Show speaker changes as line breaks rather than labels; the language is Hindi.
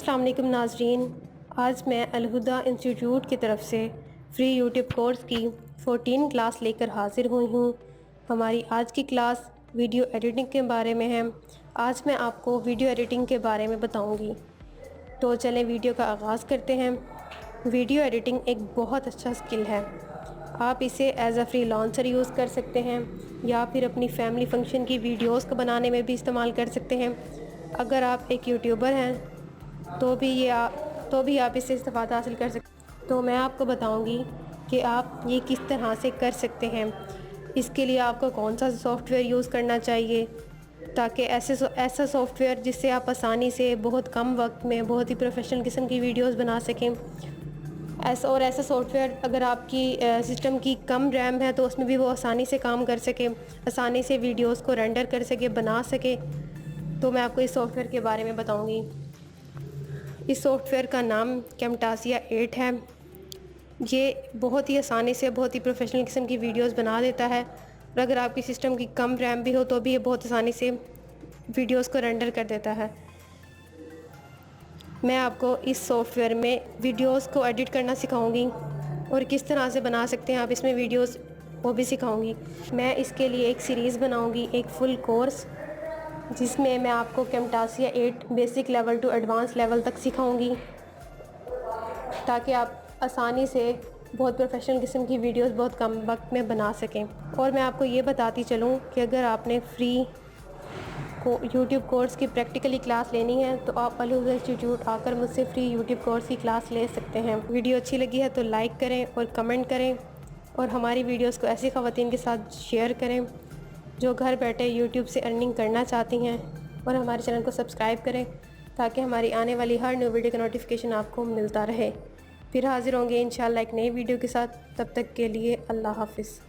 अस्सलाम वालेकुम नाज़रीन, आज मैं अलहुदा इंस्टीट्यूट की तरफ से फ्री यूट्यूब कोर्स की 14 क्लास लेकर हाज़िर हुई हूँ। हमारी आज की क्लास वीडियो एडिटिंग के बारे में है। आज मैं आपको वीडियो एडिटिंग के बारे में बताऊँगी। तो चलें वीडियो का आगाज़ करते हैं। वीडियो एडिटिंग एक बहुत अच्छा स्किल है। आप इसे एज़ अ फ्रीलांसर यूज़ कर सकते हैं या फिर अपनी फैमिली फंक्शन की वीडियोस को बनाने में भी इस्तेमाल कर सकते हैं। अगर आप एक यूट्यूबर हैं तो भी आप इससे इस्तेफ़ादा हासिल कर सकते। तो मैं आपको बताऊंगी कि आप ये किस तरह से कर सकते हैं। इसके लिए आपको कौन सा सॉफ्टवेयर यूज़ करना चाहिए ताकि ऐसा सॉफ्टवेयर जिससे आप आसानी से बहुत कम वक्त में बहुत ही प्रोफेशनल किस्म की वीडियोस बना सकें। ऐसा सॉफ्टवेयर अगर आपकी सिस्टम की कम रैम है तो उसमें भी वो आसानी से काम कर सके, आसानी से वीडियोस को रेंडर कर सके, बना सके। तो मैं आपको इस सॉफ्टवेयर के बारे में बताऊंगी। इस सॉफ्टवेयर का नाम कैमटासिया 8 है। ये बहुत ही आसानी से बहुत ही प्रोफेशनल किस्म की वीडियोस बना देता है और अगर आपकी सिस्टम की कम रैम भी हो तो भी ये बहुत आसानी से वीडियोस को रेंडर कर देता है। मैं आपको इस सॉफ्टवेयर में वीडियोस को एडिट करना सिखाऊंगी और किस तरह से बना सकते हैं आप इसमें वीडियोस, वो भी सिखाऊंगी। मैं इसके लिए एक सीरीज़ बनाऊंगी, एक फुल कोर्स, जिसमें मैं आपको Camtasia 8 basic level to advance level तक सिखाऊंगी ताकि आप आसानी से बहुत प्रोफेशनल किस्म की वीडियोस बहुत कम वक्त में बना सकें। और मैं आपको ये बताती चलूँ कि अगर आपने फ्री यूट्यूब कोर्स की प्रैक्टिकली क्लास लेनी है तो आप अलहुदा इंस्टीट्यूट आकर मुझसे फ्री यूट्यूब कोर्स की क्लास ले सकते हैं। वीडियो अच्छी लगी है तो लाइक करें और कमेंट करें और हमारी वीडियोस को ऐसी ख़वातीन के साथ शेयर करें जो घर बैठे यूट्यूब से अर्निंग करना चाहती हैं, और हमारे चैनल को सब्सक्राइब करें ताकि हमारी आने वाली हर न्यू वीडियो का नोटिफिकेशन आपको मिलता रहे। फिर हाज़िर होंगे इंशाल्लाह एक नई वीडियो के साथ। तब तक के लिए अल्लाह हाफ़िज़।